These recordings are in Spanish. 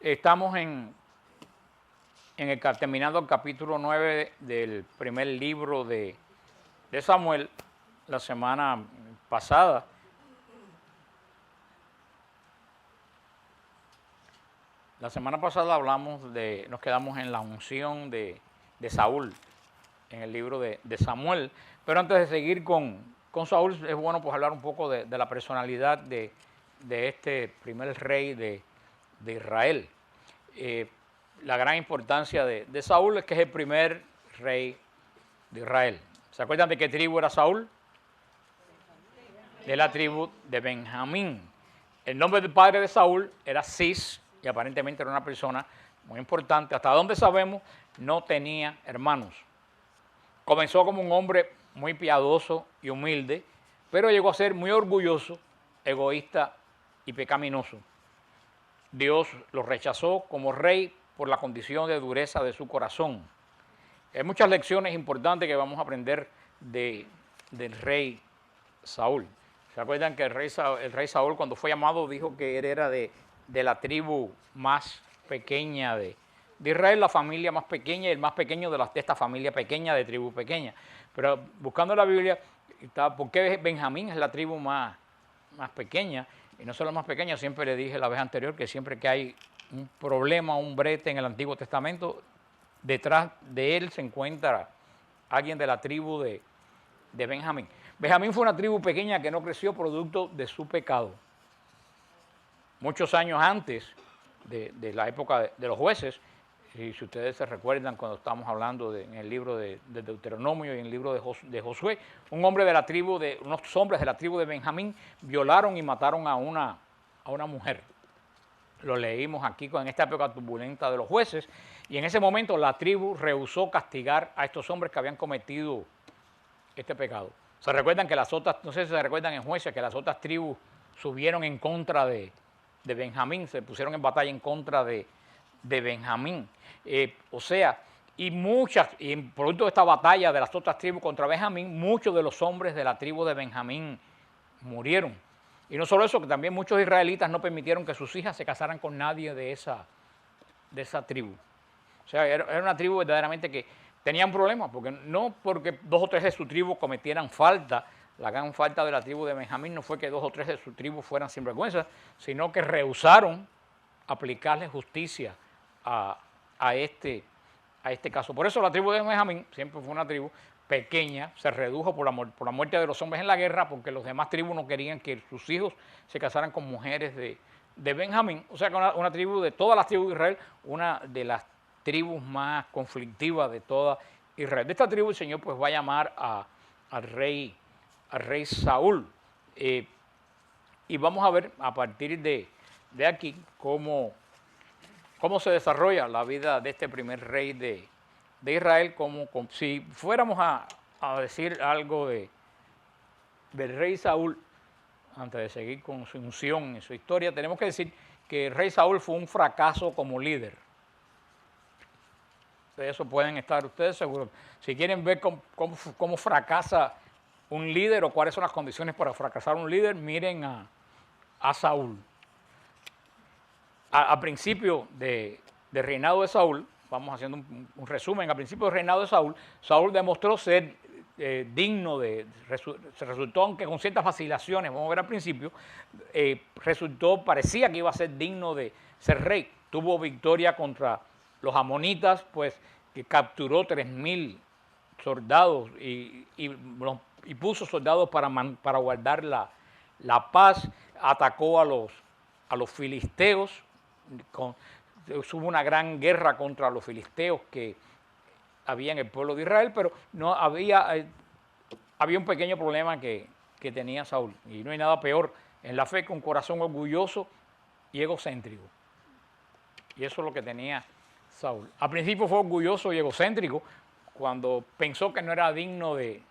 Estamos terminando el capítulo 9 del primer libro de Samuel. La semana pasada nos quedamos en la unción de Saúl en el libro de Samuel. Pero antes de seguir con Saúl, es bueno pues hablar un poco de la personalidad de este primer rey de Israel. La gran importancia de Saúl es que es el primer rey de Israel. ¿Se acuerdan de qué tribu era Saúl? De la tribu de Benjamín. El nombre del padre de Saúl era Cis, y aparentemente era una persona muy importante. Hasta donde sabemos, no tenía hermanos. Comenzó como un hombre muy piadoso y humilde, pero llegó a ser muy orgulloso, egoísta y pecaminoso. Dios lo rechazó como rey por la condición de dureza de su corazón. Hay muchas lecciones importantes que vamos a aprender del rey Saúl. ¿Se acuerdan que el rey Saúl, cuando fue llamado, dijo que él era de la tribu más pequeña de Israel, la familia más pequeña y el más pequeño de esta familia pequeña, de tribu pequeña? Pero buscando la Biblia, ¿por qué Benjamín es la tribu más pequeña? Y no solo más pequeña, siempre le dije la vez anterior que siempre que hay un problema, un brete en el Antiguo Testamento, detrás de él se encuentra alguien de la tribu de Benjamín. Benjamín fue una tribu pequeña que no creció producto de su pecado. Muchos años antes de la época de los jueces, y si ustedes se recuerdan cuando estamos hablando en el libro de Deuteronomio y en el libro de Josué, unos hombres de la tribu de Benjamín violaron y mataron a una mujer. Lo leímos aquí en esta época turbulenta de los jueces, y en ese momento la tribu rehusó castigar a estos hombres que habían cometido este pecado. Se recuerdan que no sé si se recuerdan en Jueces, que las otras tribus subieron en contra de Benjamín, se pusieron en batalla en contra de Benjamín. Y en producto de esta batalla de las otras tribus contra Benjamín, muchos de los hombres de la tribu de Benjamín murieron. Y no solo eso, que también muchos israelitas no permitieron que sus hijas se casaran con nadie de esa tribu. O sea, era una tribu verdaderamente que tenían problemas, porque 2 o 3 de su tribu cometieran falta. La gran falta de la tribu de Benjamín no fue que 2 o 3 de su tribu fueran sinvergüenzas, sino que rehusaron aplicarle justicia a este caso. Por eso la tribu de Benjamín siempre fue una tribu pequeña, se redujo por la muerte de los hombres en la guerra, porque los demás tribus no querían que sus hijos se casaran con mujeres de Benjamín. O sea que una tribu de todas las tribus de Israel, una de las tribus más conflictivas de toda Israel. De esta tribu el Señor pues va a llamar al rey Saúl. Y vamos a ver a partir de aquí cómo se desarrolla la vida de este primer rey de Israel. Si fuéramos a decir algo del rey Saúl, antes de seguir con su unción y su historia, tenemos que decir que el rey Saúl fue un fracaso como líder. De eso pueden estar ustedes seguros. Si quieren ver cómo fracasa un líder o cuáles son las condiciones para fracasar un líder, miren a Saúl. Al principio del reinado de Saúl, vamos haciendo un resumen, al principio del reinado de Saúl demostró ser digno se resultó, aunque con ciertas vacilaciones, vamos a ver al principio, parecía que iba a ser digno de ser rey. Tuvo victoria contra los amonitas, pues que capturó 3,000 soldados y puso soldados para guardar la paz. Atacó a los filisteos, hubo una gran guerra contra los filisteos que había en el pueblo de Israel, pero no había un pequeño problema que tenía Saúl, y no hay nada peor en la fe que un corazón orgulloso y egocéntrico. Y eso es lo que tenía Saúl. Al principio fue orgulloso y egocéntrico cuando pensó que no era digno de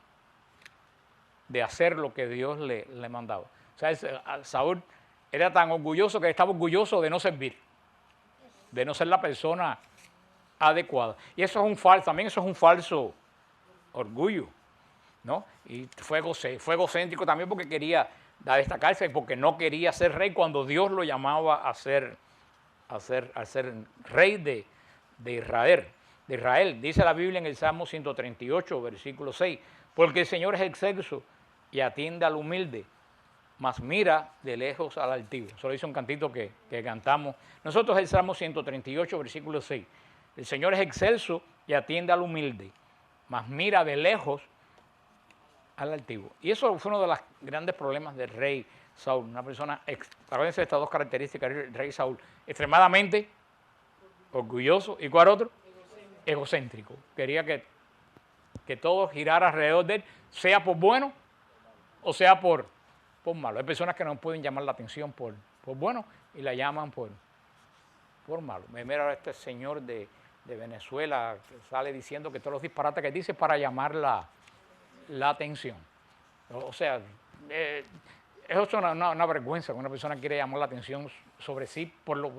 hacer lo que Dios le mandaba. O sea, Saúl era tan orgulloso que estaba orgulloso de no servir, de no ser la persona adecuada. Y eso es también eso es un falso orgullo, ¿no? Y fue egocéntrico también porque quería destacarse, porque no quería ser rey cuando Dios lo llamaba a ser a ser rey de Israel. De Israel. Dice la Biblia en el Salmo 138, versículo 6, porque el Señor es excelso y atiende al humilde, mas mira de lejos al altivo. Eso lo dice un cantito que cantamos. Nosotros el Salmo 138, versículo 6. El Señor es excelso y atiende al humilde, mas mira de lejos al altivo. Y eso fue uno de los grandes problemas del rey Saúl. Una persona, acuérdense de estas dos características del rey Saúl, extremadamente orgulloso. ¿Y cuál otro? Egocéntrico. Quería que todo girara alrededor de él, sea por bueno o sea por malo. Hay personas que no pueden llamar la atención por bueno y la llaman por malo. Mira este señor de Venezuela que sale diciendo que todos los disparates que dice para llamar la atención. O sea, eso es una vergüenza que una persona quiere llamar la atención sobre sí por los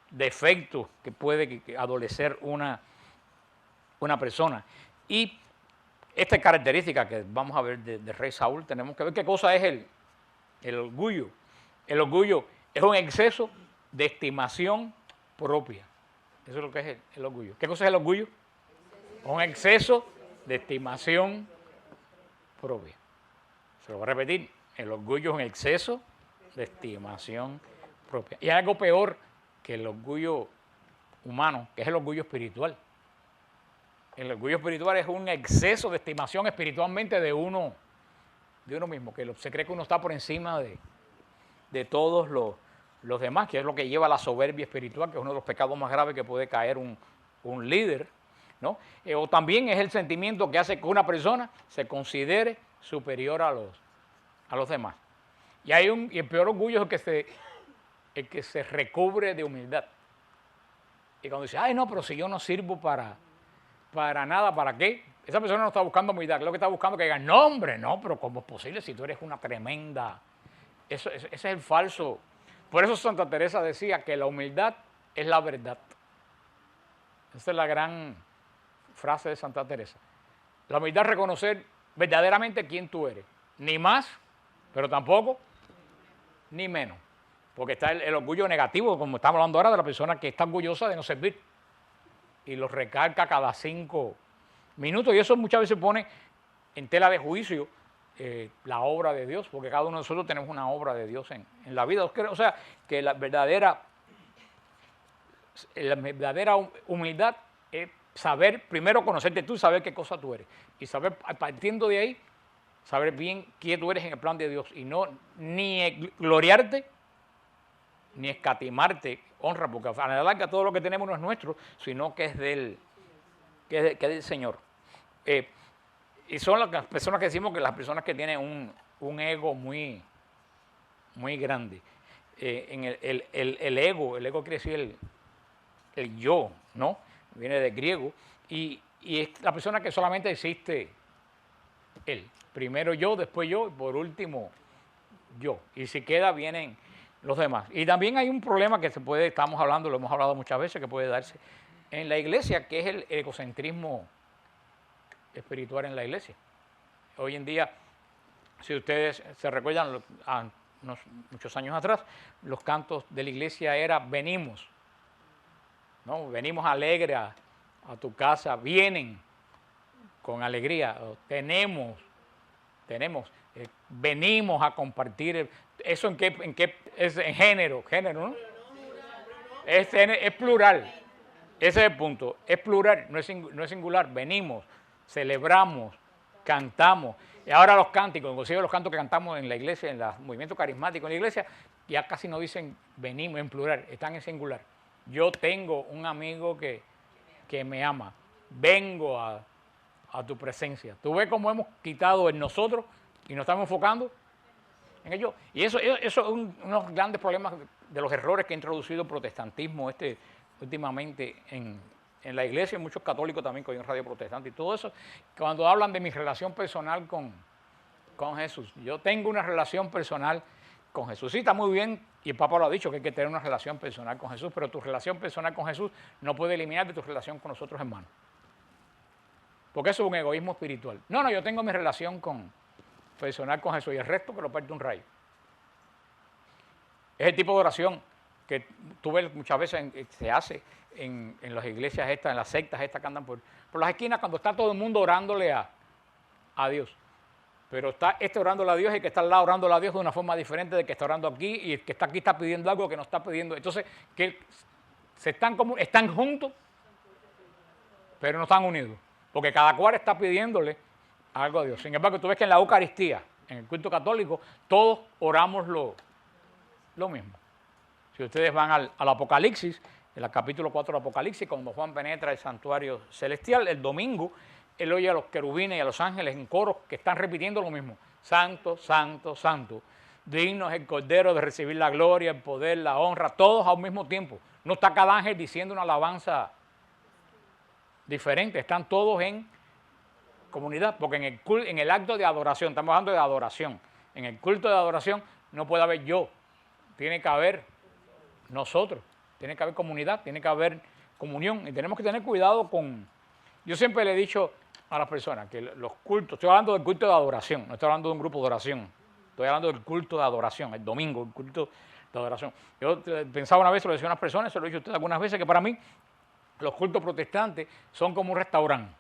defectos que puede adolecer una persona. Y esta característica que vamos a ver del rey Saúl, tenemos que ver qué cosa es el orgullo. El orgullo es un exceso de estimación propia. Eso es lo que es el orgullo. ¿Qué cosa es el orgullo? Un exceso de estimación propia. Se lo voy a repetir. El orgullo es un exceso de estimación propia. Y hay algo peor que el orgullo humano, que es el orgullo espiritual. El orgullo espiritual es un exceso de estimación espiritualmente de uno mismo, que se cree que uno está por encima de todos los demás, que es lo que lleva a la soberbia espiritual, que es uno de los pecados más graves que puede caer un líder, ¿no? O también es el sentimiento que hace que una persona se considere superior a los demás. Y el peor orgullo es el que se recubre de humildad. Y cuando dice, ay no, pero si yo no sirvo para nada, ¿para qué? Esa persona no está buscando humildad, lo que está buscando que digan, no hombre, no, pero ¿cómo es posible si tú eres una tremenda? Ese es el falso. Por eso Santa Teresa decía que la humildad es la verdad. Esa es la gran frase de Santa Teresa. La humildad es reconocer verdaderamente quién tú eres. Ni más, pero tampoco, ni menos. Porque está el orgullo negativo, como estamos hablando ahora, de la persona que está orgullosa de no servir. Y lo recalca cada 5 minutos. Y eso muchas veces pone en tela de juicio la obra de Dios, porque cada uno de nosotros tenemos una obra de Dios en la vida. O sea, que la verdadera humildad es saber, primero conocerte tú, saber qué cosa tú eres. Y saber, partiendo de ahí, saber bien quién tú eres en el plan de Dios. Y no ni gloriarte, ni escatimarte honra, porque a la larga todo lo que tenemos no es nuestro, sino que es del Señor. Y son las personas que decimos que las personas que tienen un ego muy, muy grande. El ego quiere decir el yo, ¿no? Viene del griego, y es la persona que solamente existe él. Primero yo, después yo, y por último yo. Y si queda, vienen los demás. Y también hay un problema que estamos hablando, lo hemos hablado muchas veces, que puede darse en la iglesia, que es el egocentrismo espiritual en la iglesia. Hoy en día, si ustedes se recuerdan, muchos años atrás, los cantos de la iglesia era venimos, ¿no? Venimos alegres a tu casa, vienen con alegría, tenemos, venimos a compartir. ¿Eso en qué es? En género, ¿no? Es plural. Ese es el punto. Es plural, no es singular. Venimos, celebramos, cantamos. Y ahora los cánticos, inclusive los cantos que cantamos en la iglesia, en los movimientos carismáticos en la iglesia, ya casi no dicen venimos en plural, están en singular. Yo tengo un amigo que me ama. Vengo a tu presencia. ¿Tú ves cómo hemos quitado el nosotros y nos estamos enfocando en ello? Y eso es uno de los grandes problemas de los errores que ha introducido el protestantismo últimamente en la iglesia, y muchos católicos también que oyen radio protestante y todo eso, cuando hablan de mi relación personal con Jesús. Yo tengo una relación personal con Jesús. Sí, está muy bien, y el Papa lo ha dicho, que hay que tener una relación personal con Jesús, pero tu relación personal con Jesús no puede eliminar de tu relación con los otros hermanos. Porque eso es un egoísmo espiritual. No, yo tengo mi relación personal con Jesús y el resto que lo parte un rayo. Es el tipo de oración que tú ves muchas veces, se hace en las iglesias estas, en las sectas estas que andan por las esquinas, cuando está todo el mundo orándole a Dios. Pero está orándole a Dios y el que está al lado orándole a Dios de una forma diferente de que está orando aquí, y el que está aquí está pidiendo algo que no está pidiendo. Entonces, que están juntos, pero no están unidos, porque cada cual está pidiéndole algo a Dios. Sin embargo, tú ves que en la Eucaristía, en el culto católico, todos oramos lo mismo. Si ustedes van al Apocalipsis, en el capítulo 4 del Apocalipsis, cuando Juan penetra el santuario celestial, el domingo, él oye a los querubines y a los ángeles en coros que están repitiendo lo mismo. Santo, santo, santo. Digno es el Cordero de recibir la gloria, el poder, la honra, todos al mismo tiempo. No está cada ángel diciendo una alabanza diferente, están todos en comunidad, porque en el acto de adoración, estamos hablando de adoración, en el culto de adoración no puede haber yo, tiene que haber nosotros, tiene que haber comunidad, tiene que haber comunión, y tenemos que tener cuidado con... Yo siempre le he dicho a las personas que los cultos, estoy hablando del culto de adoración, no estoy hablando de un grupo de oración, estoy hablando del culto de adoración, el domingo, el culto de adoración. Yo pensaba una vez, se lo decía a unas personas, se lo he dicho a ustedes algunas veces, que para mí los cultos protestantes son como un restaurante.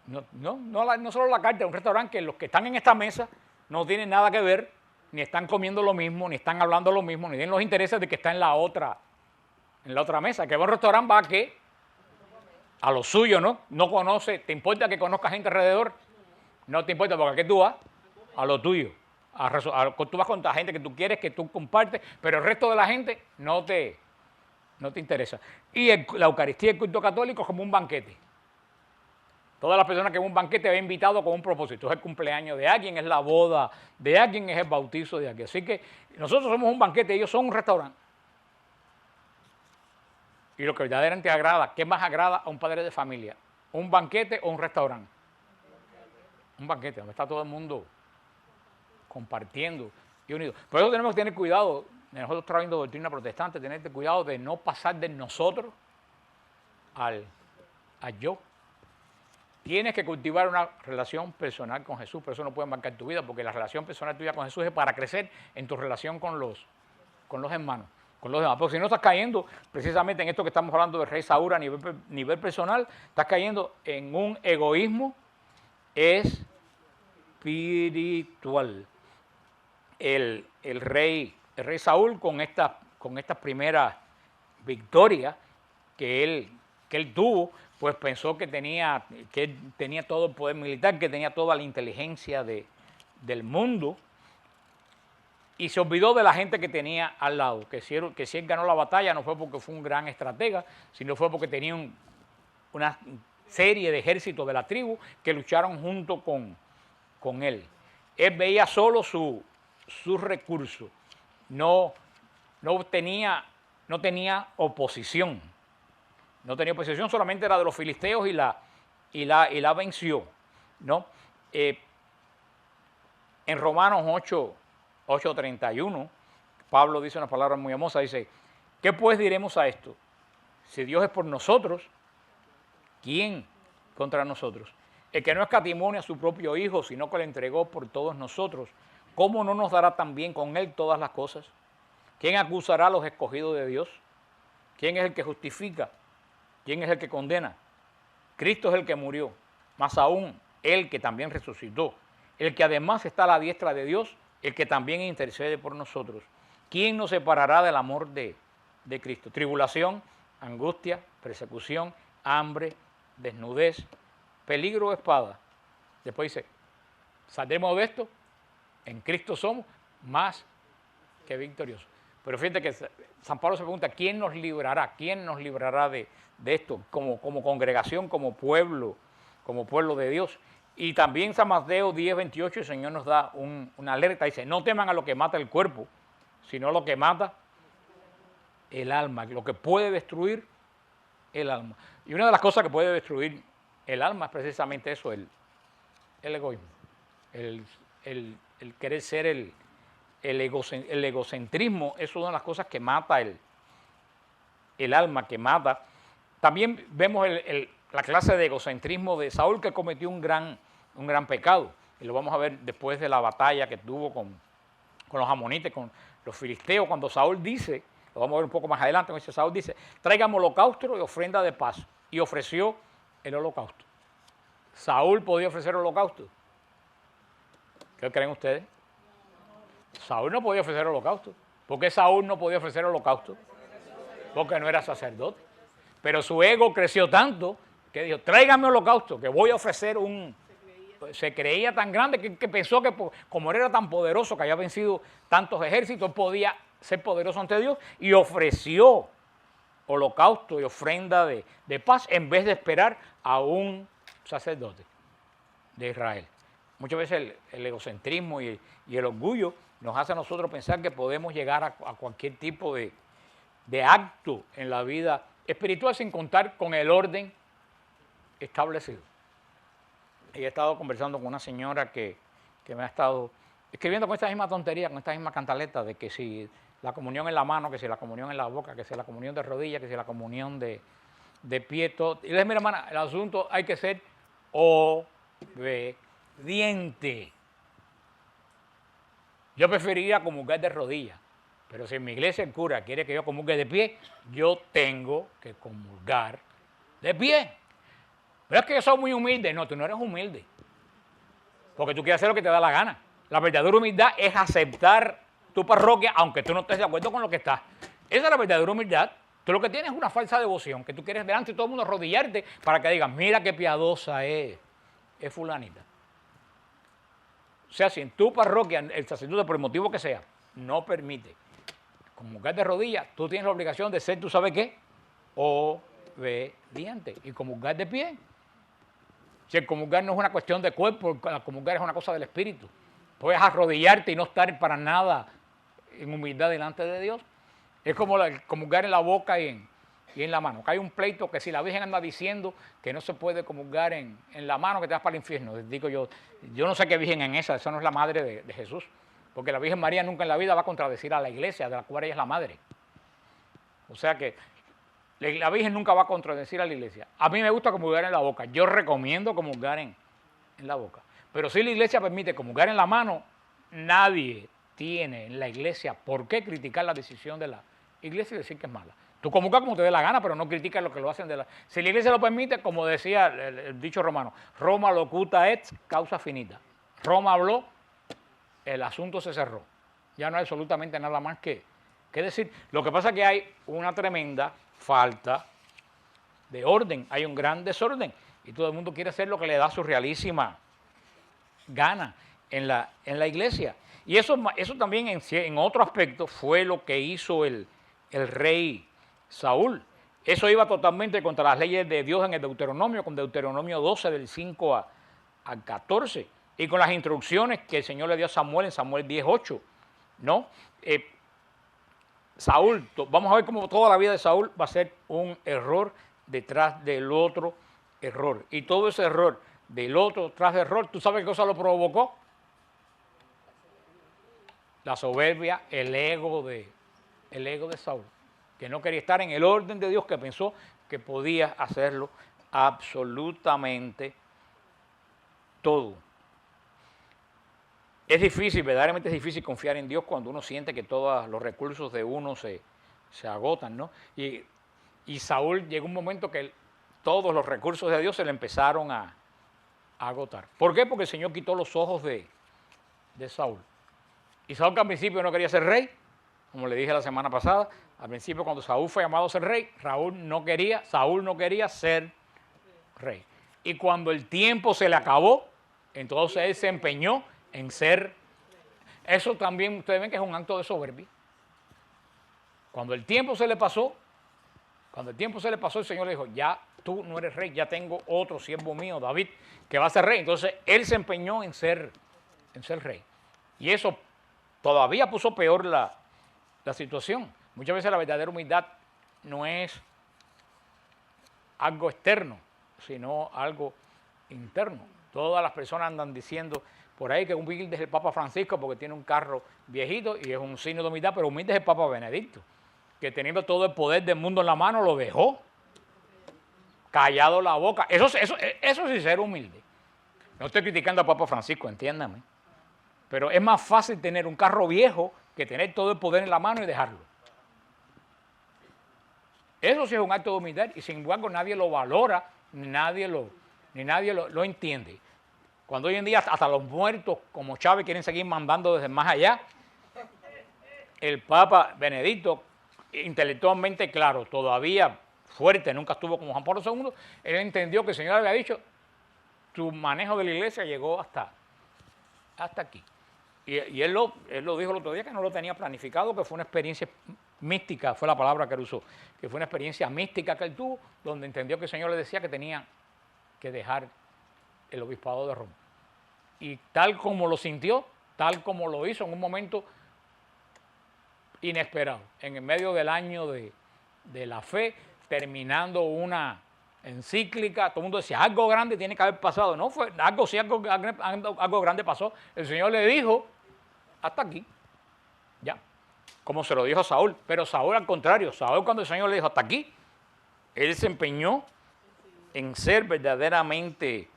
No solo la carta, es un restaurante que los que están en esta mesa no tienen nada que ver, ni están comiendo lo mismo, ni están hablando lo mismo, ni tienen los intereses de que está en la otra mesa. Que va a un restaurante va a qué? A lo suyo, ¿no? No conoce, ¿te importa que conozca gente alrededor? No te importa, porque aquí tú vas a lo tuyo. Tú vas con la gente que tú quieres, que tú compartes, pero el resto de la gente no te interesa. Y la Eucaristía y el culto católico es como un banquete. Todas las personas que en un banquete habían invitado con un propósito. Es el cumpleaños de alguien, es la boda de alguien, es el bautizo de alguien. Así que nosotros somos un banquete, ellos son un restaurante. Y lo que verdaderamente agrada, ¿qué más agrada a un padre de familia? ¿Un banquete o un restaurante? Un banquete, donde está todo el mundo compartiendo y unido. Por eso tenemos que tener cuidado, nosotros trayendo doctrina protestante, tener cuidado de no pasar de nosotros al yo. Tienes que cultivar una relación personal con Jesús, pero eso no puede marcar tu vida, porque la relación personal tuya con Jesús es para crecer en tu relación con los hermanos, con los demás. Porque si no estás cayendo precisamente en esto que estamos hablando del rey Saúl a nivel personal, estás cayendo en un egoísmo espiritual. El rey Saúl, con esta primera victoria que él tuvo, pues pensó que él tenía todo el poder militar, que tenía toda la inteligencia del mundo, y se olvidó de la gente que tenía al lado, que si él ganó la batalla no fue porque fue un gran estratega, sino fue porque tenía una serie de ejércitos de la tribu que lucharon junto con él. Él veía solo sus recursos, no tenía oposición. No tenía oposición, solamente era de los filisteos y la venció, ¿no? En Romanos 8:31, Pablo dice una palabra muy hermosa, dice, ¿qué pues diremos a esto? Si Dios es por nosotros, ¿quién contra nosotros? El que no escatimó a su propio Hijo, sino que le entregó por todos nosotros, ¿cómo no nos dará también con Él todas las cosas? ¿Quién acusará a los escogidos de Dios? ¿Quién es el que justifica? ¿Quién es el que condena? Cristo es el que murió, más aún Él que también resucitó, el que además está a la diestra de Dios, el que también intercede por nosotros. ¿Quién nos separará del amor de Cristo? Tribulación, angustia, persecución, hambre, desnudez, peligro o espada. Después dice, saldremos de esto, en Cristo somos más que victoriosos. Pero fíjate que San Pablo se pregunta, ¿quién nos librará? ¿Quién nos librará de esto como congregación, como pueblo de Dios? Y también San Mateo 10:28, el Señor nos da una alerta, dice, no teman a lo que mata el cuerpo, sino a lo que mata el alma, lo que puede destruir el alma. Y una de las cosas que puede destruir el alma es precisamente eso, el egoísmo, el querer ser el egocentrismo. Es una de las cosas que mata el alma, que mata. También vemos la clase de egocentrismo de Saúl, que cometió un gran pecado, y lo vamos a ver después de la batalla que tuvo con los amonitas, con los filisteos, cuando Saúl dice, lo vamos a ver un poco más adelante, cuando Saúl dice, tráigame holocausto y ofrenda de paz, y ofreció el holocausto. ¿Saúl podía ofrecer holocausto? ¿Qué creen ustedes? Saúl no podía ofrecer holocausto. ¿Por qué Saúl no podía ofrecer holocausto? Porque no era sacerdote. Pero su ego creció tanto que dijo, tráigame holocausto, que voy a ofrecer un... Se creía tan grande que pensó que como él era tan poderoso, que había vencido tantos ejércitos, podía ser poderoso ante Dios, y ofreció holocausto y ofrenda de paz en vez de esperar a un sacerdote de Israel. Muchas veces el egocentrismo y el orgullo nos hace a nosotros pensar que podemos llegar a cualquier tipo de acto en la vida espiritual sin contar con el orden establecido. Y he estado conversando con una señora que me ha estado escribiendo con esta misma tontería, con esta misma cantaleta de que si la comunión en la mano, que si la comunión en la boca, que si la comunión de rodillas, que si la comunión de pie, todo. Y le dije, mira, hermana, el asunto hay que ser obediente. Yo preferiría comulgar de rodillas, pero si en mi iglesia el cura quiere que yo comulgue de pie, yo tengo que comulgar de pie. Pero es que yo soy muy humilde. No, tú no eres humilde, porque tú quieres hacer lo que te da la gana. La verdadera humildad es aceptar tu parroquia, aunque tú no estés de acuerdo con lo que está. Esa es la verdadera humildad. Tú lo que tienes es una falsa devoción, que tú quieres delante de todo el mundo arrodillarte para que digan, mira qué piadosa es fulanita. O sea, si en tu parroquia el sacerdote, por el motivo que sea, no permite comulgar de rodillas, tú tienes la obligación de ser, ¿tú sabes qué? Obediente. Y comulgar de pie. Si el comulgar no es una cuestión de cuerpo, el comulgar es una cosa del espíritu. Puedes arrodillarte y no estar para nada en humildad delante de Dios. Es como el comulgar en la boca y en la mano. Que hay un pleito que si la Virgen anda diciendo que no se puede comulgar en la mano, que te vas para el infierno. Digo yo no sé qué Virgen es esa no es la madre de Jesús. Porque la Virgen María nunca en la vida va a contradecir a la iglesia, de la cual ella es la madre. O sea que la Virgen nunca va a contradecir a la iglesia. A mí me gusta comulgar en la boca. Yo recomiendo comulgar en la boca. Pero si la iglesia permite comulgar en la mano, nadie tiene en la iglesia por qué criticar la decisión de la iglesia y decir que es mala. Tú comulgas como te dé la gana, pero no criticas lo que lo hacen de la... Si la iglesia lo permite, como decía el dicho romano, Roma locuta et causa finita. Roma habló, el asunto se cerró. Ya no hay absolutamente nada más que decir. Lo que pasa es que hay una tremenda falta de orden, hay un gran desorden y todo el mundo quiere hacer lo que le da su realísima gana en la iglesia. Y eso también en otro aspecto fue lo que hizo el rey Saúl. Eso iba totalmente contra las leyes de Dios en el Deuteronomio, con Deuteronomio 12 del 5 al 14 y con las instrucciones que el Señor le dio a Samuel en Samuel 10:8, ¿no? Saúl, vamos a ver cómo toda la vida de Saúl va a ser un error detrás del otro error. Y todo ese error del otro tras del error, ¿tú sabes qué cosa lo provocó? La soberbia, el ego de Saúl, que no quería estar en el orden de Dios, que pensó que podía hacerlo absolutamente todo. Es difícil, verdaderamente es difícil confiar en Dios cuando uno siente que todos los recursos de uno se agotan, ¿no? Y Saúl llegó un momento que todos los recursos de Dios se le empezaron a agotar. ¿Por qué? Porque el Señor quitó los ojos de Saúl. Y Saúl, que al principio no quería ser rey, como le dije la semana pasada, al principio cuando Saúl fue llamado a ser rey, Saúl no quería ser rey. Y cuando el tiempo se le acabó, entonces él se empeñó en ser. Eso también ustedes ven que es un acto de soberbia. Cuando el tiempo se le pasó, el Señor le dijo, ya tú no eres rey, ya tengo otro siervo mío, David, que va a ser rey. Entonces él se empeñó en ser rey. Y eso todavía puso peor la situación. Muchas veces la verdadera humildad no es algo externo, sino algo interno. Todas las personas andan diciendo por ahí que humilde es el Papa Francisco porque tiene un carro viejito y es un signo de humildad, pero humilde es el Papa Benedicto, que teniendo todo el poder del mundo en la mano lo dejó callado la boca. Eso sí es ser humilde. No estoy criticando al Papa Francisco, entiéndame. Pero es más fácil tener un carro viejo que tener todo el poder en la mano y dejarlo. Eso sí es un acto de humildad y sin embargo nadie lo valora, ni nadie lo entiende. Cuando hoy en día hasta los muertos como Chávez quieren seguir mandando desde más allá, el Papa Benedicto, intelectualmente claro, todavía fuerte, nunca estuvo como Juan Pablo II, él entendió que el Señor había dicho, tu manejo de la iglesia llegó hasta aquí. Y él lo dijo el otro día que no lo tenía planificado, que fue una experiencia mística, fue la palabra que él usó, que fue una experiencia mística que él tuvo, donde entendió que el Señor le decía que tenía que dejar el obispado de Roma. Y tal como lo sintió, tal como lo hizo en un momento inesperado, en el medio del año de la fe, terminando una encíclica, todo el mundo decía, algo grande tiene que haber pasado. No fue, algo grande pasó. El Señor le dijo, hasta aquí, ya, como se lo dijo a Saúl. Pero Saúl al contrario, Saúl cuando el Señor le dijo, hasta aquí, él se empeñó en ser verdaderamente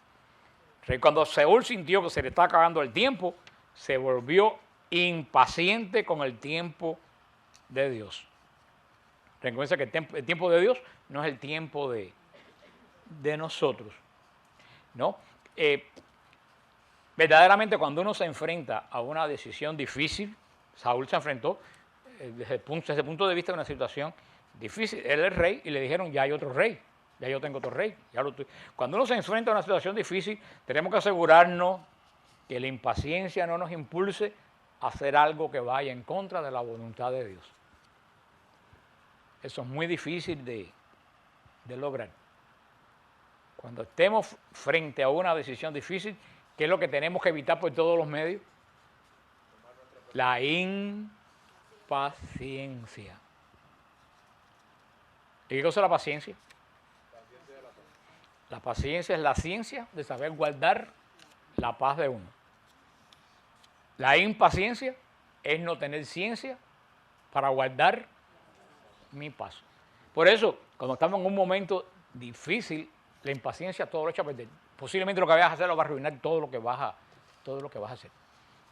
rey. Cuando Saúl sintió que se le estaba acabando el tiempo, se volvió impaciente con el tiempo de Dios. Recuerden que el tiempo de Dios no es el tiempo de nosotros, ¿no? Verdaderamente cuando uno se enfrenta a una decisión difícil, Saúl se enfrentó desde el punto de vista de una situación difícil. Él es rey y le dijeron, ya hay otro rey, ya yo tengo otro rey. Cuando uno se enfrenta a una situación difícil, tenemos que asegurarnos que la impaciencia no nos impulse a hacer algo que vaya en contra de la voluntad de Dios. Eso es muy difícil de lograr. Cuando estemos frente a una decisión difícil, ¿qué es lo que tenemos que evitar por todos los medios? La impaciencia. ¿Y qué cosa es la paciencia? La paciencia es la ciencia de saber guardar la paz de uno. La impaciencia es no tener ciencia para guardar mi paz. Por eso, cuando estamos en un momento difícil, la impaciencia todo lo echa a perder. Posiblemente lo que vayas a hacer lo va a arruinar todo lo que vas a hacer.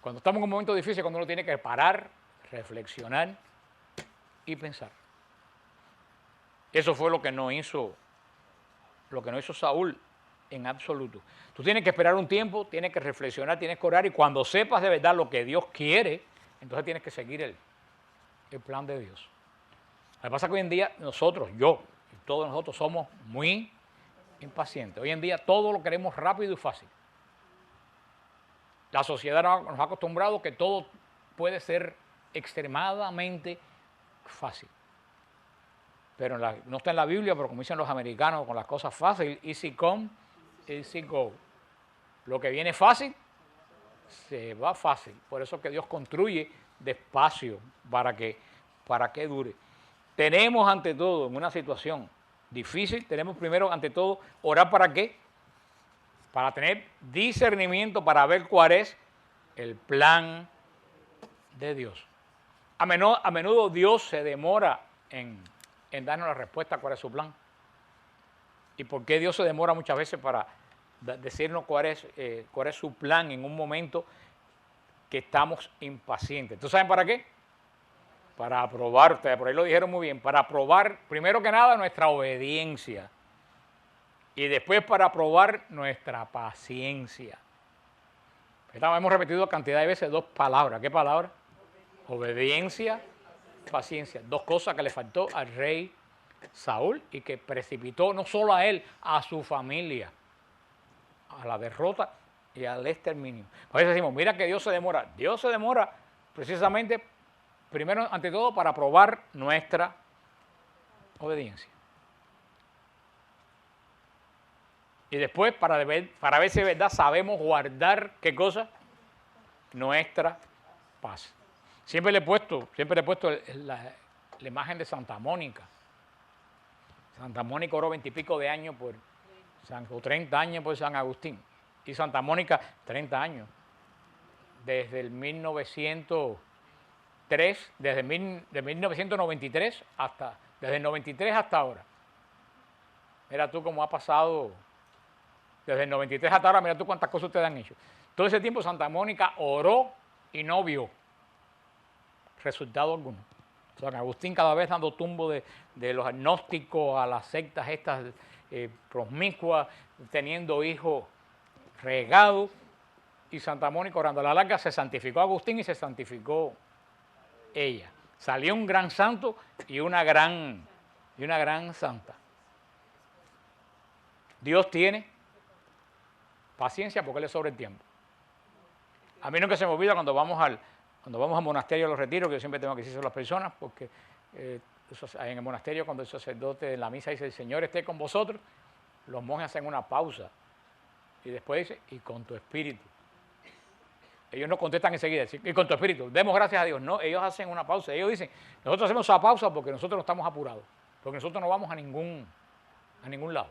Cuando estamos en un momento difícil, cuando uno tiene que parar, reflexionar y pensar. Eso fue lo que no hizo Saúl en absoluto. Tú tienes que esperar un tiempo, tienes que reflexionar, tienes que orar y cuando sepas de verdad lo que Dios quiere, entonces tienes que seguir el plan de Dios. Lo que pasa es que hoy en día todos nosotros somos muy impacientes. Hoy en día todo lo queremos rápido y fácil. La sociedad nos ha acostumbrado que todo puede ser extremadamente fácil. Pero no está en la Biblia, pero como dicen los americanos, con las cosas fáciles, easy come, easy go. Lo que viene fácil, se va fácil. Por eso es que Dios construye despacio para que dure. Tenemos ante todo, en una situación difícil, tenemos primero ante todo orar para qué? Para tener discernimiento, para ver cuál es el plan de Dios. A menudo Dios se demora en darnos la respuesta a cuál es su plan. ¿Y por qué Dios se demora muchas veces para decirnos cuál es su plan en un momento que estamos impacientes? ¿Tú sabes para qué? Para aprobar, por ahí lo dijeron muy bien, para aprobar primero que nada nuestra obediencia y después para aprobar nuestra paciencia. Hemos repetido cantidad de veces dos palabras. ¿Qué palabras? Obediencia, paciencia. Dos cosas que le faltó al rey Saúl y que precipitó no solo a él, a su familia, a la derrota y al exterminio. Por eso decimos, mira que Dios se demora. Dios se demora precisamente, primero, ante todo, para probar nuestra obediencia. Y después, para ver si de verdad sabemos guardar, ¿qué cosa? Nuestra paz. Siempre le he puesto la imagen de Santa Mónica. Santa Mónica oró 20 y pico de años o 30 años por San Agustín. Y Santa Mónica, 30 años. Desde el 1903, desde 1993 desde el 93 hasta ahora. Mira tú cómo ha pasado, desde el 93 hasta ahora, mira tú cuántas cosas ustedes han hecho. Todo ese tiempo Santa Mónica oró y no vio resultado alguno. San Agustín cada vez dando tumbo de los agnósticos a las sectas estas promiscuas, teniendo hijos regados, y Santa Mónica orando. A la larga se santificó Agustín y se santificó ella. Salió un gran santo y una gran santa. Dios tiene paciencia porque Él es sobre el tiempo. A mí nunca se me olvida cuando vamos al monasterio a los retiros, que yo siempre tengo que decirse a las personas, porque en el monasterio cuando el sacerdote en la misa dice, el Señor esté con vosotros, los monjes hacen una pausa y después dice, y con tu espíritu. Ellos no contestan enseguida, y con tu espíritu, demos gracias a Dios. No, ellos hacen una pausa. Ellos dicen, nosotros hacemos esa pausa porque nosotros no estamos apurados, porque nosotros no vamos a ningún lado.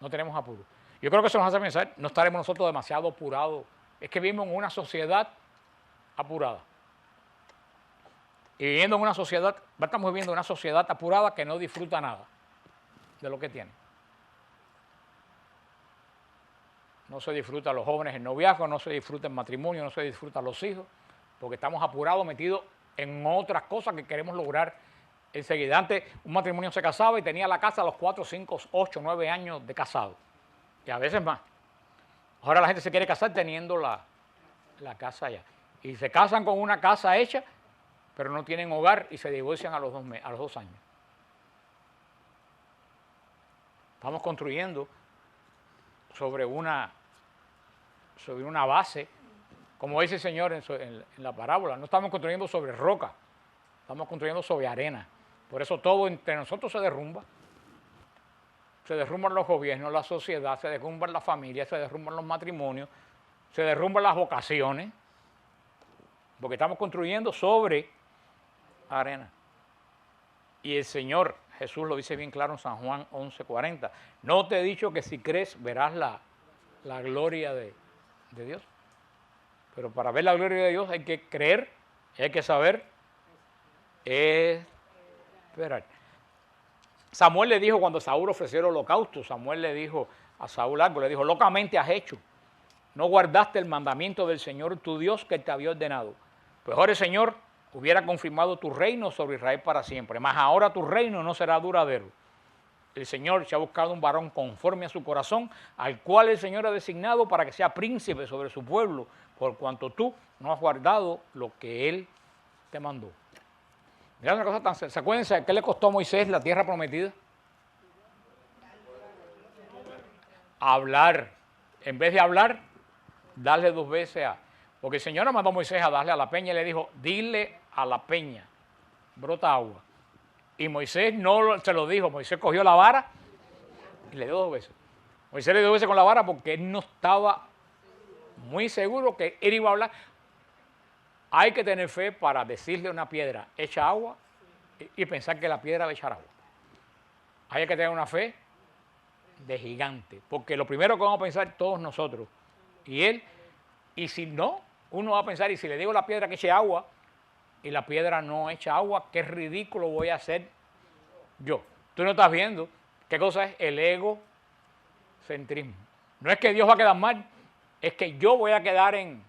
No tenemos apuro. Yo creo que eso nos hace pensar, no estaremos nosotros demasiado apurados. Es que vivimos en una sociedad apurada. Y viviendo en una sociedad, estamos viviendo en una sociedad apurada que no disfruta nada de lo que tiene. No se disfruta a los jóvenes el noviazgo, no se disfruta el matrimonio, no se disfruta a los hijos, porque estamos apurados, metidos en otras cosas que queremos lograr enseguida. Antes un matrimonio se casaba y tenía la casa a los 4, 5, 8, 9 años de casado, y a veces más. Ahora la gente se quiere casar teniendo la casa ya. Y se casan con una casa hecha, pero no tienen hogar y se divorcian a los 2 años. Estamos construyendo sobre una base, como dice el Señor en la parábola, no estamos construyendo sobre roca, estamos construyendo sobre arena. Por eso todo entre nosotros se derrumba. Se derrumban los gobiernos, la sociedad, se derrumban las familias, se derrumban los matrimonios, se derrumban las vocaciones, porque estamos construyendo sobre arena. Y el Señor Jesús lo dice bien claro en San Juan 11:40. No te he dicho que si crees verás la gloria de Dios. Pero para ver la gloria de Dios hay que creer, hay que saber esperar. Samuel le dijo cuando Saúl ofreció el holocausto, Samuel le dijo a Saúl algo, le dijo, locamente has hecho, no guardaste el mandamiento del Señor tu Dios que te había ordenado. Pues ahora el Señor hubiera confirmado tu reino sobre Israel para siempre, mas ahora tu reino no será duradero. El Señor se ha buscado un varón conforme a su corazón, al cual el Señor ha designado para que sea príncipe sobre su pueblo, por cuanto tú no has guardado lo que Él te mandó. Mirá una cosa tan sencilla. ¿Se acuerdan qué le costó a Moisés la tierra prometida? Hablar. En vez de hablar, darle 2 veces a... Porque el Señor le mandó a Moisés a darle a la peña y le dijo, dile a la peña, brota agua. Y Moisés no se lo dijo, Moisés cogió la vara y le dio 2 veces. Moisés le dio 2 veces con la vara porque él no estaba muy seguro que él iba a hablar. Hay que tener fe para decirle a una piedra, echa agua, y pensar que la piedra va a echar agua. Hay que tener una fe de gigante, porque lo primero que vamos a pensar todos nosotros, y él, y si no, uno va a pensar, y si le digo a la piedra que eche agua, y la piedra no echa agua, qué ridículo voy a hacer yo. Tú no estás viendo qué cosa es el egocentrismo. No es que Dios va a quedar mal, es que yo voy a quedar en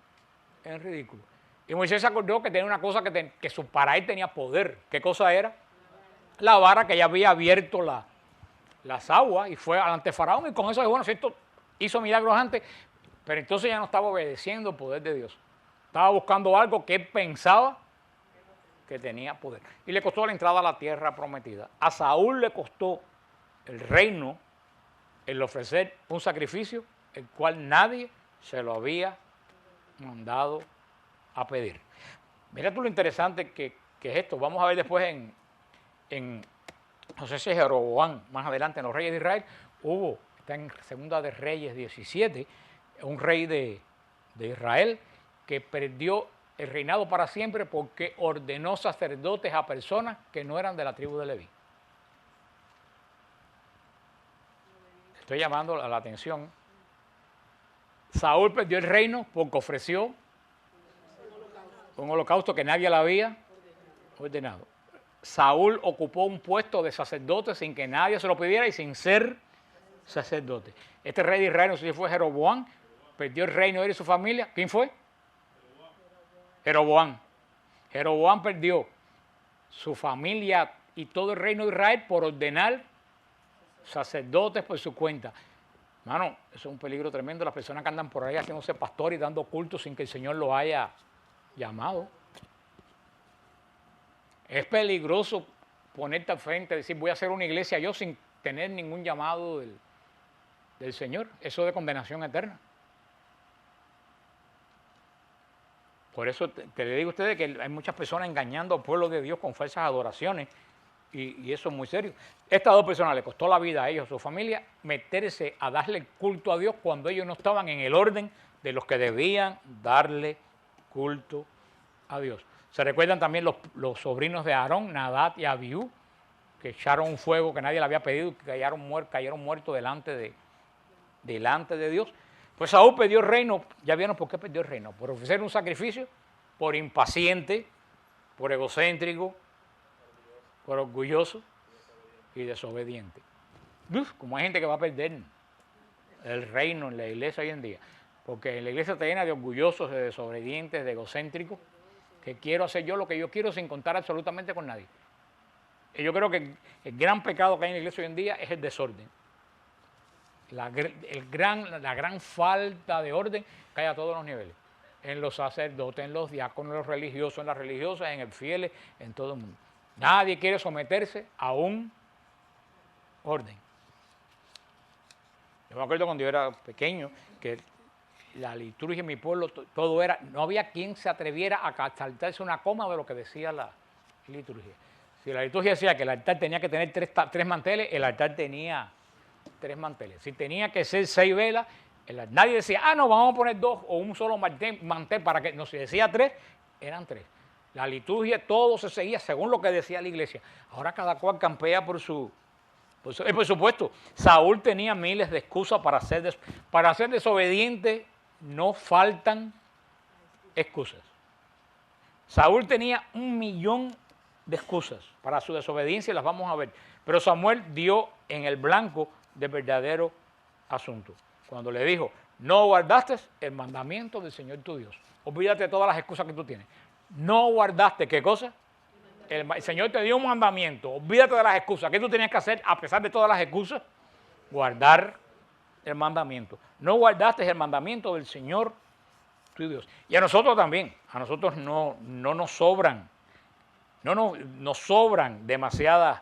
ridículo. Y Moisés se acordó que tenía una cosa que para él tenía poder. ¿Qué cosa era? La vara que ya había abierto las aguas y fue ante Faraón, y con eso dijo, bueno, si esto hizo milagros antes, pero entonces ya no estaba obedeciendo el poder de Dios. Estaba buscando algo que él pensaba que tenía poder. Y le costó la entrada a la tierra prometida. A Saúl le costó el reino, el ofrecer un sacrificio, el cual nadie se lo había mandado a pedir. Mira tú lo interesante que es esto. Vamos a ver después no sé si es Jeroboam, más adelante en los Reyes de Israel, está en Segunda de Reyes 17, un rey de Israel que perdió el reinado para siempre porque ordenó sacerdotes a personas que no eran de la tribu de Leví. Estoy llamando a la atención. Saúl perdió el reino porque ofreció un holocausto que nadie le había ordenado. Saúl ocupó un puesto de sacerdote sin que nadie se lo pidiera y sin ser sacerdote. Este rey de Israel, no sé si fue Jeroboam, perdió el reino de él y su familia. ¿Quién fue? Jeroboam. Jeroboam perdió su familia y todo el reino de Israel por ordenar sacerdotes por su cuenta. Mano, eso es un peligro tremendo. Las personas que andan por ahí haciéndose pastor y dando culto sin que el Señor lo haya llamado. Es peligroso ponerte al frente y decir voy a hacer una iglesia yo sin tener ningún llamado del Señor. Eso es de condenación eterna. Por eso te le digo a ustedes que hay muchas personas engañando al pueblo de Dios con falsas adoraciones y eso es muy serio. Estas dos personas le costó la vida a ellos, a su familia, meterse a darle culto a Dios cuando ellos no estaban en el orden de los que debían darle culto a Dios. Se recuerdan también los sobrinos de Aarón, Nadab y Abiú, que echaron un fuego que nadie le había pedido y cayeron muertos delante de Dios. Pues Saúl perdió el reino. ¿Ya vieron por qué perdió el reino? Por ofrecer un sacrificio, por impaciente, por egocéntrico, por orgulloso y desobediente. Como hay gente que va a perder el reino en la iglesia hoy en día, porque en la iglesia está llena de orgullosos, de desobedientes, de egocéntricos, que quiero hacer yo lo que yo quiero sin contar absolutamente con nadie. Y yo creo que el gran pecado que hay en la iglesia hoy en día es el desorden. La gran falta de orden que hay a todos los niveles. En los sacerdotes, en los diáconos, en los religiosos, en las religiosas, en el fieles, en todo el mundo. Nadie quiere someterse a un orden. Yo me acuerdo cuando yo era pequeño que la liturgia en mi pueblo, todo era, no había quien se atreviera a saltarse una coma de lo que decía la liturgia. Si la liturgia decía que el altar tenía que tener tres manteles, el altar tenía 3 manteles. Si tenía que ser 6 velas, nadie decía, no, vamos a poner 2 o un solo mantel para que, no, si decía 3, eran 3. La liturgia, todo se seguía según lo que decía la iglesia. Ahora cada cual campea por supuesto, Saúl tenía miles de excusas para ser desobediente, no faltan excusas. Saúl tenía 1.000.000 de excusas para su desobediencia y las vamos a ver. Pero Samuel dio en el blanco del verdadero asunto. Cuando le dijo, no guardaste el mandamiento del Señor tu Dios. Olvídate de todas las excusas que tú tienes. No guardaste, ¿qué cosa? El Señor te dio un mandamiento. Olvídate de las excusas. ¿Qué tú tenías que hacer a pesar de todas las excusas? Guardar el mandamiento. No guardaste el mandamiento del Señor tu Dios. Y a nosotros también. A nosotros no nos sobran. Nos sobran demasiadas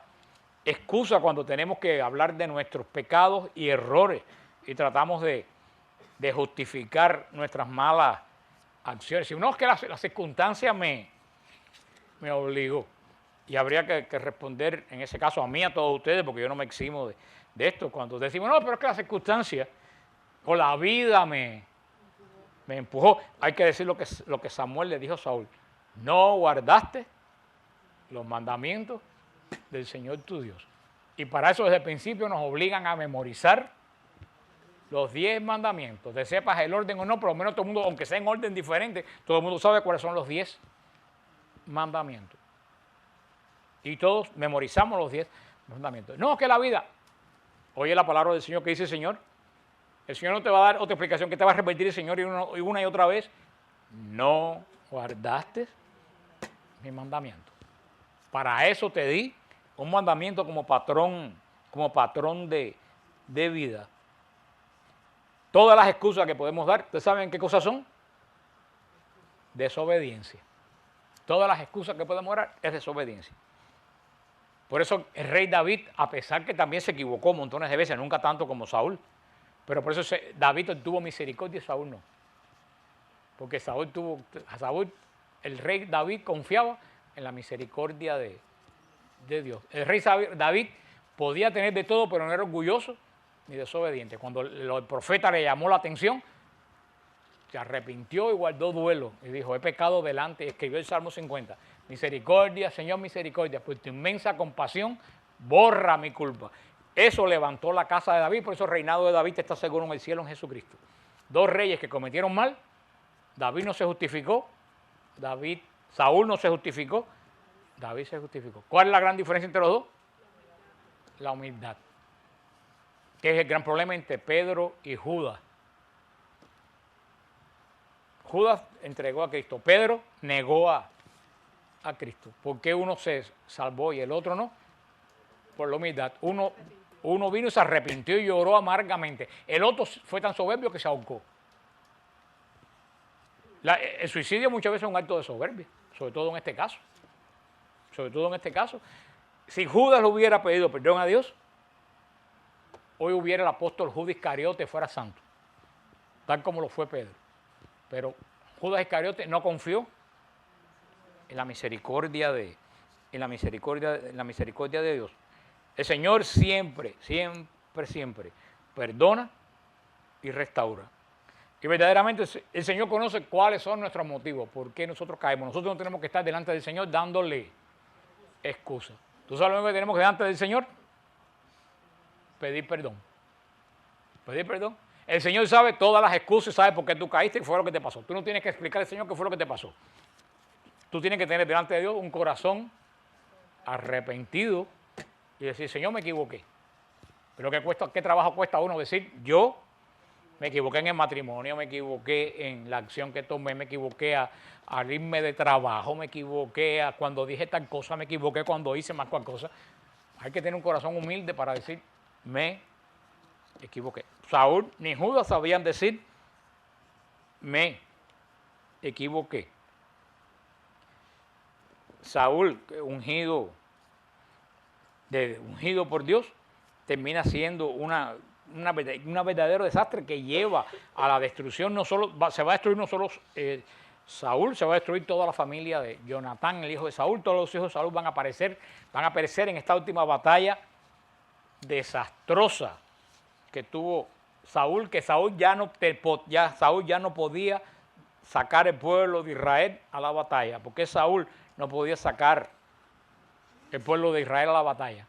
excusas cuando tenemos que hablar de nuestros pecados y errores y tratamos de justificar nuestras malas acciones. Si no, es que la circunstancia me obligó. Y habría que responder, en ese caso, a mí, a todos ustedes, porque yo no me eximo de esto. Cuando decimos, no, pero es que la circunstancia o la vida me empujó. Hay que decir lo que Samuel le dijo a Saúl. No guardaste los mandamientos del Señor tu Dios. Y para eso desde el principio nos obligan a memorizar los 10 mandamientos. Te sepas el orden o no, por lo menos todo el mundo, aunque sea en orden diferente, todo el mundo sabe cuáles son los 10 mandamientos. Y todos memorizamos los 10 mandamientos. No, que la vida, oye la palabra del Señor que dice el Señor. El Señor no te va a dar otra explicación que te va a repetir el Señor y una y otra vez. No guardaste mi mandamiento. Para eso te di un mandamiento como patrón de vida. Todas las excusas que podemos dar, ¿ustedes saben qué cosas son? Desobediencia. Todas las excusas que podemos dar es desobediencia. Por eso el rey David, a pesar que también se equivocó montones de veces, nunca tanto como Saúl, pero por eso David tuvo misericordia y Saúl no. Porque el rey David confiaba en la misericordia de Dios. El rey David podía tener de todo, pero no era orgulloso ni desobediente. Cuando el profeta le llamó la atención, se arrepintió y guardó duelo. Y dijo, he pecado delante, y escribió el Salmo 50. Misericordia, Señor, misericordia, por tu inmensa compasión, borra mi culpa. Eso levantó la casa de David, por eso el reinado de David está seguro en el cielo en Jesucristo. 2 reyes que cometieron mal, David no se justificó, Saúl no se justificó, David se justificó. ¿Cuál es la gran diferencia entre los dos? La humildad. Que es el gran problema entre Pedro y Judas. Judas entregó a Cristo, Pedro negó a Cristo. ¿Por qué uno se salvó y el otro no? Por la humildad. Uno vino y se arrepintió y lloró amargamente. El otro fue tan soberbio que se ahorcó. El suicidio muchas veces es un acto de soberbia, sobre todo en este caso. Sobre todo en este caso. Si Judas le hubiera pedido perdón a Dios, hoy hubiera el apóstol Judas Iscariote fuera santo, tal como lo fue Pedro. Pero Judas Iscariote no confió en la misericordia de Dios. El Señor siempre perdona y restaura. Y verdaderamente el Señor conoce cuáles son nuestros motivos, por qué nosotros caemos. Nosotros no tenemos que estar delante del Señor dándole excusas. ¿Tú sabes lo que tenemos que delante del Señor? Pedir perdón. Pedir perdón. El Señor sabe todas las excusas, sabe por qué tú caíste y fue lo que te pasó. Tú no tienes que explicar al Señor qué fue lo que te pasó. Tú tienes que tener delante de Dios un corazón arrepentido y decir, Señor, me equivoqué. Pero ¿qué trabajo cuesta a uno decir, yo me equivoqué en el matrimonio, me equivoqué en la acción que tomé, me equivoqué al irme de trabajo, me equivoqué cuando dije tal cosa, me equivoqué cuando hice más cual cosa? Hay que tener un corazón humilde para decir, me equivoqué. Saúl ni Judas sabían decir, me equivoqué. Saúl, ungido por Dios, termina siendo un verdadero desastre que lleva a la destrucción. Se va a destruir no solo Saúl, se va a destruir toda la familia de Jonatán, el hijo de Saúl. Todos los hijos de Saúl van a perecer en esta última batalla desastrosa que tuvo Saúl, que Saúl ya no podía sacar el pueblo de Israel a la batalla. Porque Saúl no podía sacar el pueblo de Israel a la batalla.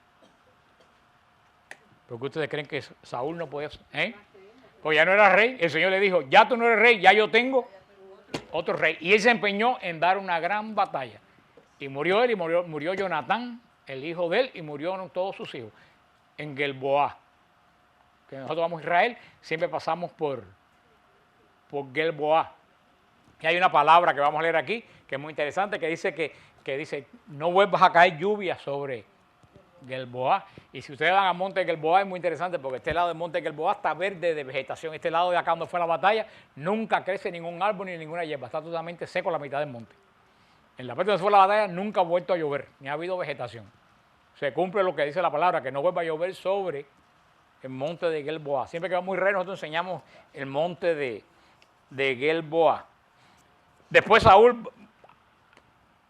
Porque ustedes creen que Saúl no podía, pues ya no era rey. El Señor le dijo, ya tú no eres rey, ya yo tengo otro rey. Y él se empeñó en dar una gran batalla. Y murió él y murió Jonatán, el hijo de él, y murieron todos sus hijos en Gilboa. Que nosotros vamos a Israel, siempre pasamos por Gilboa. Y hay una palabra que vamos a leer aquí, que es muy interesante, que dice, no vuelvas a caer lluvia sobre Gilboa. Y si ustedes van al monte Gilboa es muy interesante porque este lado del monte Gilboa está verde de vegetación. Este lado de acá donde fue la batalla nunca crece ningún árbol ni ninguna hierba. Está totalmente seco la mitad del monte. En la parte donde fue la batalla nunca ha vuelto a llover, ni ha habido vegetación. Se cumple lo que dice la palabra, que no vuelva a llover sobre el monte de Gilboa. Siempre que vamos a Israel nosotros enseñamos el monte de Gilboa. Después Saúl,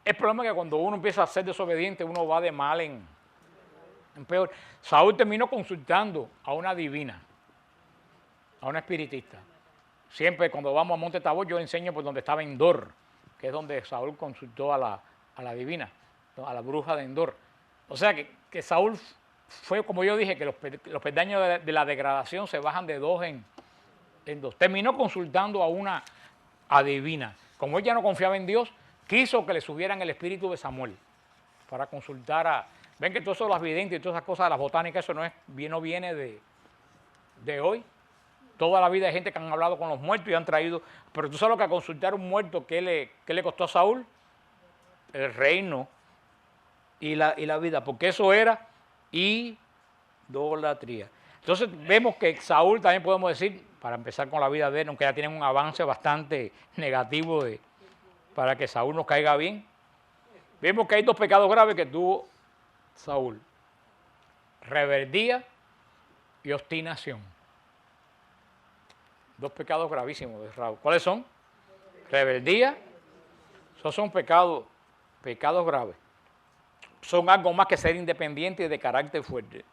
el problema es que cuando uno empieza a ser desobediente uno va de mal en peor. Saúl terminó consultando a una divina, a una espiritista. Siempre cuando vamos a Monte Tabor yo enseño por donde estaba Endor, que es donde Saúl consultó a la divina, a la bruja de Endor. O sea que Saúl fue, como yo dije, que los peldaños de la degradación se bajan de dos en dos. Terminó consultando a una adivina. Como ella no confiaba en Dios, quiso que le subieran el espíritu de Samuel para consultar Ven que todo eso, las videntes y todas esas cosas, las botánicas, eso no viene de hoy. Toda la vida hay gente que han hablado con los muertos y han traído... Pero tú sabes lo que a consultar a un muerto, ¿qué le costó a Saúl? El reino y la vida, porque eso era idolatría. Entonces vemos que Saúl también podemos decir, para empezar con la vida de él, aunque ya tienen un avance bastante negativo para que Saúl nos caiga bien, vemos que hay dos pecados graves que tuvo Saúl: rebeldía y obstinación. Dos pecados gravísimos de Saúl. ¿Cuáles son? Rebeldía. Esos son pecados graves. Son algo más que ser independiente y de carácter fuerte.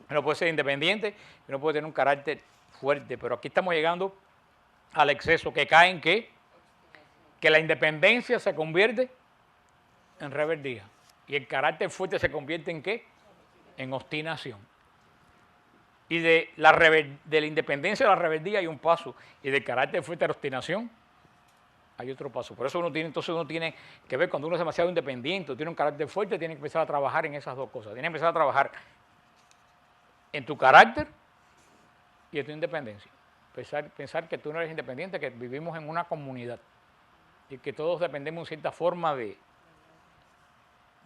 No puede ser independiente y no puede tener un carácter fuerte. Pero aquí estamos llegando al exceso, que cae en ¿qué? Que la independencia se convierte en rebeldía. Y el carácter fuerte se convierte en ¿qué? En obstinación. Y de la independencia a la rebeldía hay un paso. Y del carácter fuerte a la obstinación hay otro paso. Por eso uno tiene que ver, cuando uno es demasiado independiente, tiene un carácter fuerte, tiene que empezar a trabajar en esas dos cosas. Tiene que empezar a trabajar en tu carácter y en tu independencia. pensar que tú no eres independiente, que vivimos en una comunidad y que todos dependemos en cierta forma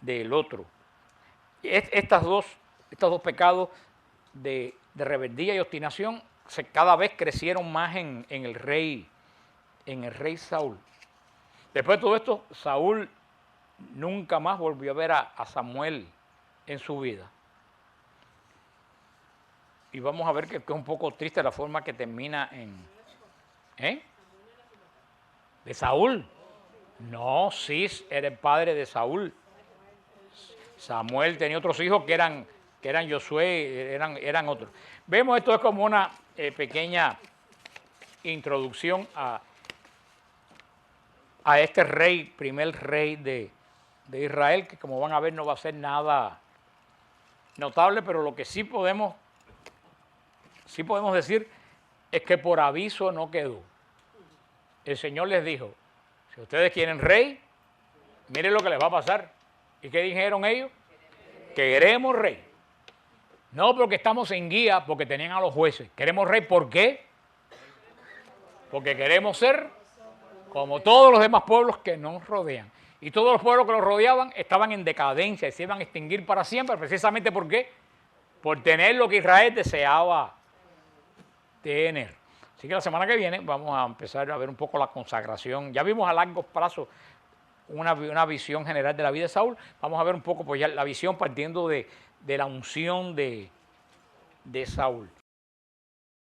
del otro. Estos dos pecados de rebeldía y obstinación cada vez crecieron más en el rey Saúl. Después de todo esto, Saúl nunca más volvió a ver a Samuel en su vida. Y vamos a ver que es un poco triste la forma que termina ¿De Saúl? No, Cis era el padre de Saúl. Samuel tenía otros hijos que eran Josué, eran otros. Vemos esto es como una pequeña introducción a este primer rey de Israel, que como van a ver no va a ser nada notable, pero lo que sí podemos decir es que por aviso no quedó. El Señor les dijo, si ustedes quieren rey, miren lo que les va a pasar. ¿Y qué dijeron ellos? Que queremos rey. No porque estamos en guía, porque tenían a los jueces. Queremos rey, ¿por qué? Porque queremos ser como todos los demás pueblos que nos rodean. Y todos los pueblos que los rodeaban estaban en decadencia y se iban a extinguir para siempre. Precisamente ¿por qué? Por tener lo que Israel deseaba tener. Así que la semana que viene vamos a empezar a ver un poco la consagración. Ya vimos a largo plazo una visión general de la vida de Saúl. Vamos a ver un poco pues ya la visión partiendo de la unción de Saúl.